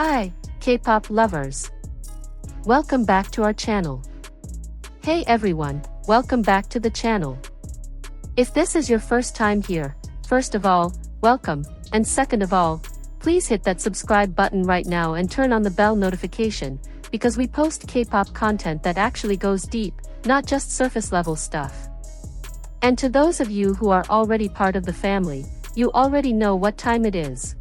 Hi, K-pop lovers. Welcome back to our channel. Hey everyone, welcome back to the channel. If this is your first time here, first of all, welcome, and second of all, please hit that subscribe button right now and turn on the bell notification, because we post K-pop content that actually goes deep, not just surface level stuff. And to those of you who are already part of the family, you already know what time it is.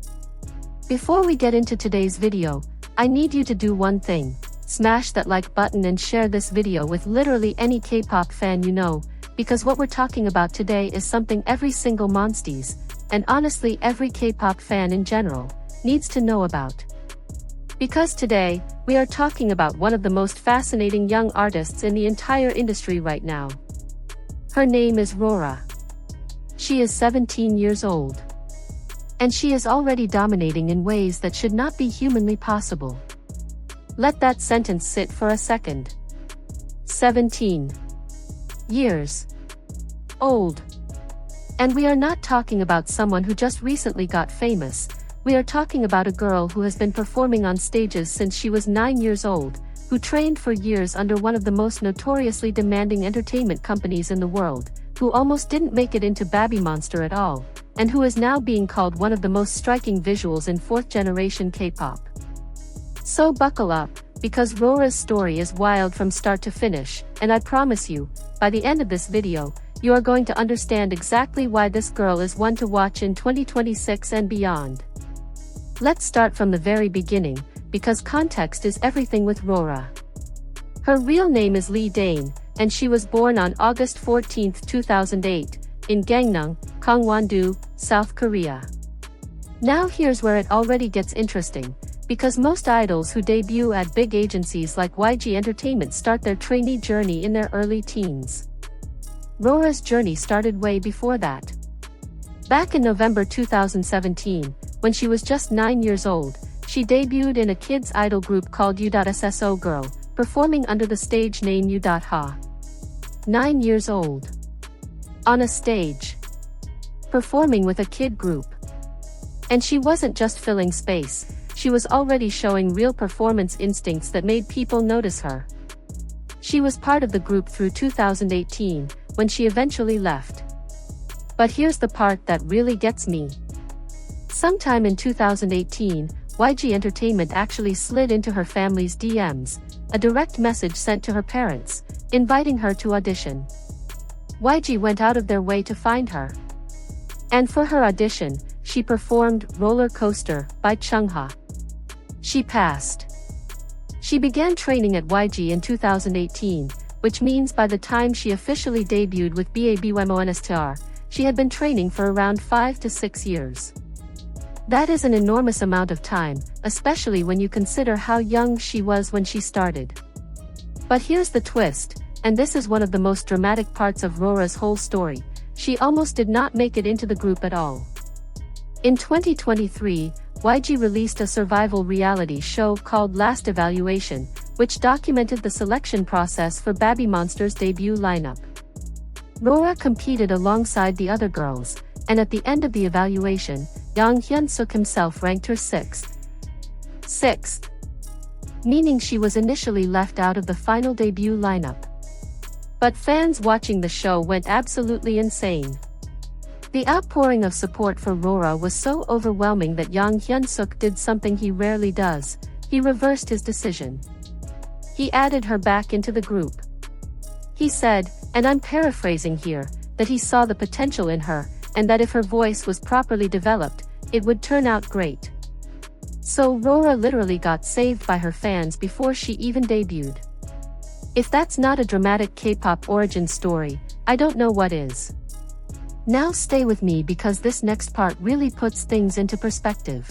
Before we get into today's video, I need you to do one thing: smash that like button and share this video with literally any K-pop fan you know, because what we're talking about today is something every single Monsties, and honestly every K-pop fan in general, needs to know about. Because today, we are talking about one of the most fascinating young artists in the entire industry right now. Her name is RORA. She is 17 years old. And she is already dominating in ways that should not be humanly possible. Let that sentence sit for a second. 17 years old. And we are not talking about someone who just recently got famous. We are talking about a girl who has been performing on stages since she was 9 years old, who trained for years under one of the most notoriously demanding entertainment companies in the world, who almost didn't make it into BABYMONSTER at all, and who is now being called one of the most striking visuals in fourth-generation K-pop. So buckle up, because RORA's story is wild from start to finish, and I promise you, by the end of this video, you are going to understand exactly why this girl is one to watch in 2026 and beyond. Let's start from the very beginning, because context is everything with RORA. Her real name is Lee Dane, and she was born on August 14, 2008, in Gangneung, Gangwon-do, South Korea. Now here's where it already gets interesting, because most idols who debut at big agencies like YG Entertainment start their trainee journey in their early teens. RORA's journey started way before that. Back in November 2017, when she was just 9 years old, she debuted in a kids' idol group called U.SSO Girl, performing under the stage name U.Ha. 9 years old. On a stage. Performing with a kid group. And she wasn't just filling space, she was already showing real performance instincts that made people notice her. She was part of the group through 2018, when she eventually left. But here's the part that really gets me. Sometime in 2018, YG Entertainment actually slid into her family's DMs, a direct message sent to her parents, inviting her to audition. YG went out of their way to find her. And for her audition, she performed Roller Coaster by Chungha. She passed. She began training at YG in 2018, which means by the time she officially debuted with BABYMONSTER, she had been training for around 5 to 6 years. That is an enormous amount of time, especially when you consider how young she was when she started. But here's the twist, and this is one of the most dramatic parts of RORA's whole story: she almost did not make it into the group at all. In 2023, YG released a survival reality show called Last Evaluation, which documented the selection process for BABYMONSTER's debut lineup. RORA competed alongside the other girls, and at the end of the evaluation, Yang Hyun-suk himself ranked her 6th. 6th. Meaning she was initially left out of the final debut lineup. But fans watching the show went absolutely insane. The outpouring of support for RORA was so overwhelming that Yang Hyun-suk did something he rarely does: he reversed his decision. He added her back into the group. He said, and I'm paraphrasing here, that he saw the potential in her, and that if her voice was properly developed, it would turn out great. So RORA literally got saved by her fans before she even debuted. If that's not a dramatic K-pop origin story, I don't know what is. Now stay with me, because this next part really puts things into perspective.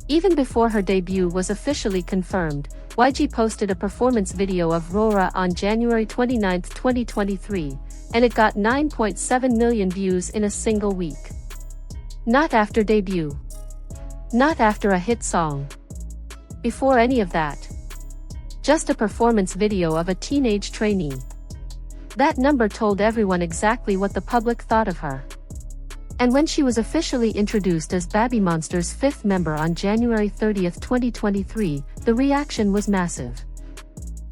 Even before her debut was officially confirmed, YG posted a performance video of RORA on January 29, 2023, and it got 9.7 million views in a single week. Not after debut. Not after a hit song. Before any of that. Just a performance video of a teenage trainee. That number told everyone exactly what the public thought of her. And when she was officially introduced as BABYMONSTER's fifth member on January 30, 2023, the reaction was massive.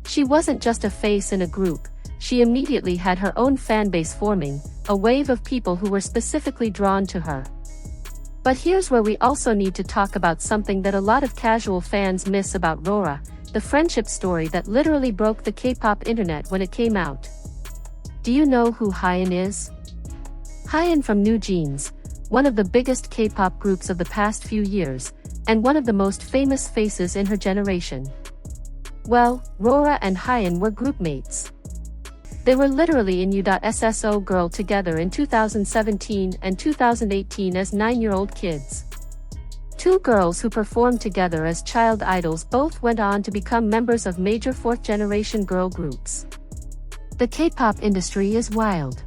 She wasn't just a face in a group, she immediately had her own fanbase forming, a wave of people who were specifically drawn to her. But here's where we also need to talk about something that a lot of casual fans miss about RORA, the friendship story that literally broke the K-pop internet when it came out. Do you know who Hyun is? Hyun from New Jeans, one of the biggest K-pop groups of the past few years, and one of the most famous faces in her generation. Well, RORA and Hyun were groupmates. They were literally in U.SSO Girl together in 2017 and 2018 as 9-year-old kids. Two girls who performed together as child idols both went on to become members of major fourth-generation girl groups. The K-pop industry is wild.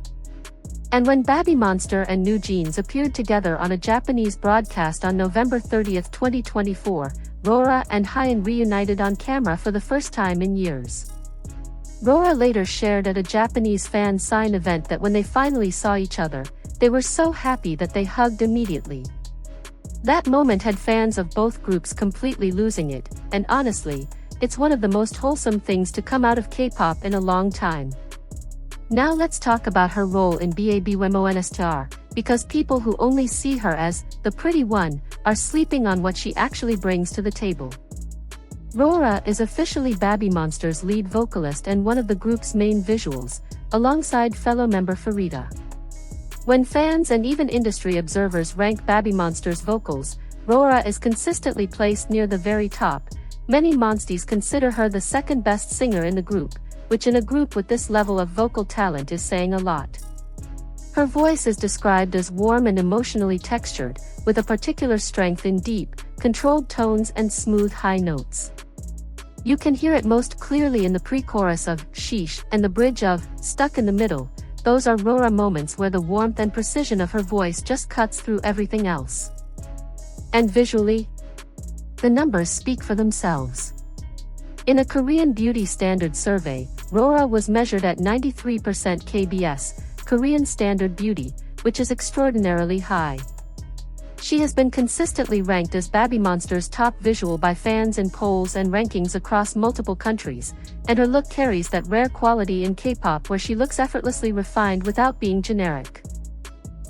And when BABYMONSTER and New Jeans appeared together on a Japanese broadcast on November 30, 2024, RORA and Hyun reunited on camera for the first time in years. RORA later shared at a Japanese fan sign event that when they finally saw each other, they were so happy that they hugged immediately. That moment had fans of both groups completely losing it, and honestly, it's one of the most wholesome things to come out of K-pop in a long time. Now let's talk about her role in BABYMONSTER, because people who only see her as the pretty one are sleeping on what she actually brings to the table. RORA is officially BABYMONSTER's lead vocalist and one of the group's main visuals, alongside fellow member Farida. When fans and even industry observers rank BABYMONSTER's vocals, RORA is consistently placed near the very top. Many monsties consider her the second best singer in the group, which in a group with this level of vocal talent is saying a lot. Her voice is described as warm and emotionally textured, with a particular strength in deep, controlled tones and smooth high notes. You can hear it most clearly in the pre-chorus of Sheesh and the bridge of Stuck in the Middle. Those are RORA moments where the warmth and precision of her voice just cuts through everything else. And visually, the numbers speak for themselves. In a Korean beauty standard survey, RORA was measured at 93% KBS, Korean Standard Beauty, which is extraordinarily high. She has been consistently ranked as BABYMONSTER's top visual by fans in polls and rankings across multiple countries, and her look carries that rare quality in K-pop where she looks effortlessly refined without being generic.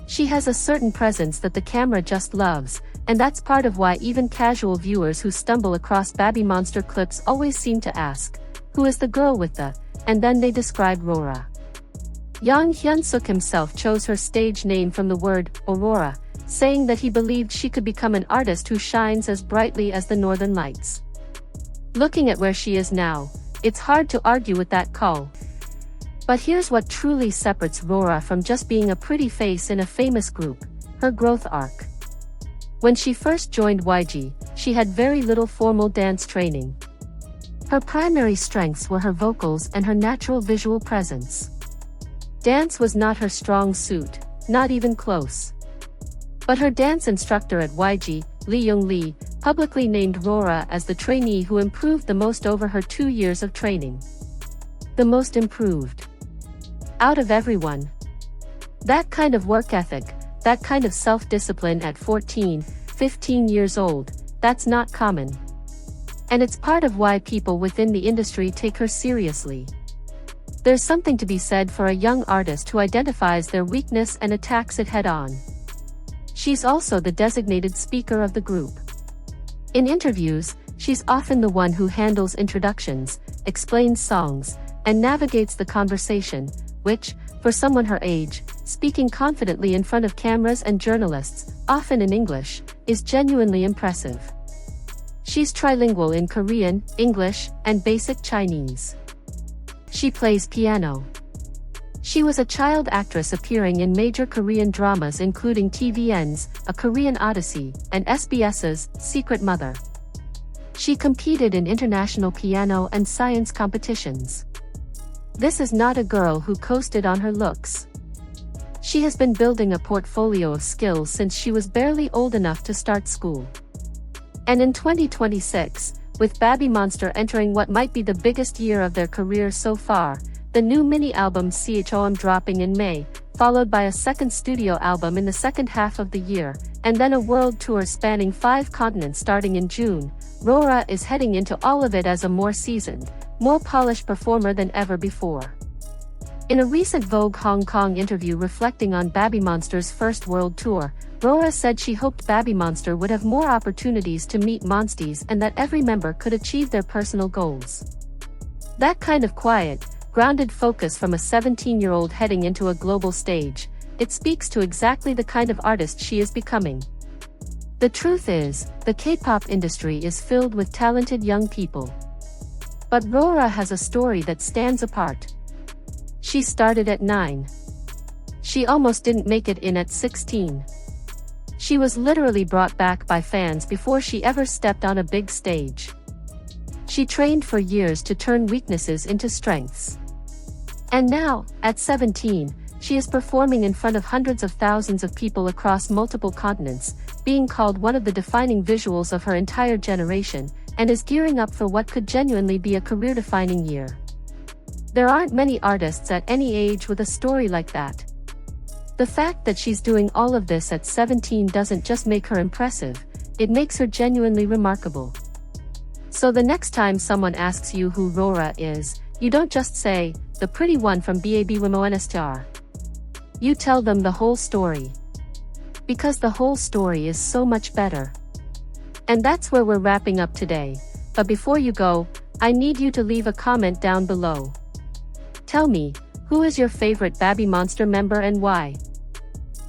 She has a certain presence that the camera just loves, and that's part of why even casual viewers who stumble across BABYMONSTER clips always seem to ask, who is the girl with the, and then they describe RORA. Yang Hyun-suk himself chose her stage name from the word Aurora, saying that he believed she could become an artist who shines as brightly as the northern lights. Looking at where she is now, it's hard to argue with that call. But here's what truly separates RORA from just being a pretty face in a famous group: her growth arc. When she first joined YG, she had very little formal dance training. Her primary strengths were her vocals and her natural visual presence. Dance was not her strong suit, not even close. But her dance instructor at YG, Lee Young-lee, publicly named RORA as the trainee who improved the most over her 2 years of training. The most improved. Out of everyone. That kind of work ethic, that kind of self-discipline at 14, 15 years old, that's not common. And it's part of why people within the industry take her seriously. There's something to be said for a young artist who identifies their weakness and attacks it head-on. She's also the designated speaker of the group. In interviews, she's often the one who handles introductions, explains songs, and navigates the conversation, which, for someone her age, speaking confidently in front of cameras and journalists, often in English, is genuinely impressive. She's trilingual in Korean, English, and basic Chinese. She plays piano. She was a child actress appearing in major Korean dramas including TVN's A Korean Odyssey and SBS's Secret Mother. She competed in international piano and science competitions. This is not a girl who coasted on her looks. She has been building a portfolio of skills since she was barely old enough to start school. And in 2026, with BABYMONSTER entering what might be the biggest year of their career so far, the new mini-album CHOM dropping in May, followed by a second studio album in the second half of the year, and then a world tour spanning 5 continents starting in June. RORA is heading into all of it as a more seasoned, more polished performer than ever before. In a recent Vogue Hong Kong interview reflecting on BABYMONSTER's first world tour, RORA said she hoped BABYMONSTER would have more opportunities to meet monsties and that every member could achieve their personal goals. That kind of quiet, grounded focus from a 17-year-old heading into a global stage, it speaks to exactly the kind of artist she is becoming. The truth is, the K-pop industry is filled with talented young people. But RORA has a story that stands apart. She started at 9. She almost didn't make it in at 16. She was literally brought back by fans before she ever stepped on a big stage. She trained for years to turn weaknesses into strengths. And now, at 17, she is performing in front of hundreds of thousands of people across multiple continents, being called one of the defining visuals of her entire generation, and is gearing up for what could genuinely be a career-defining year. There aren't many artists at any age with a story like that. The fact that she's doing all of this at 17 doesn't just make her impressive, it makes her genuinely remarkable. So the next time someone asks you who RORA is, you don't just say, "the pretty one from BABYMONSTER." You tell them the whole story. Because the whole story is so much better. And that's where we're wrapping up today. But before you go, I need you to leave a comment down below. Tell me, who is your favorite BABYMONSTER member and why?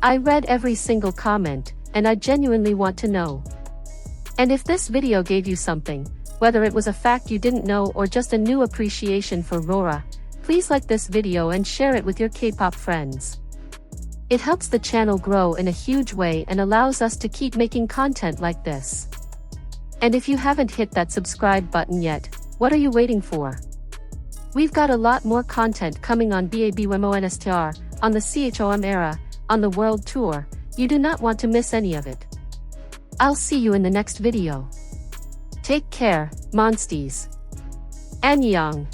I read every single comment, and I genuinely want to know. And if this video gave you something, whether it was a fact you didn't know or just a new appreciation for RORA, please like this video and share it with your K-pop friends. It helps the channel grow in a huge way and allows us to keep making content like this. And if you haven't hit that subscribe button yet, what are you waiting for? We've got a lot more content coming on BABYMONSTER, on the Kpop era, on the world tour. You do not want to miss any of it. I'll see you in the next video. Take care, monsties. Annyeong.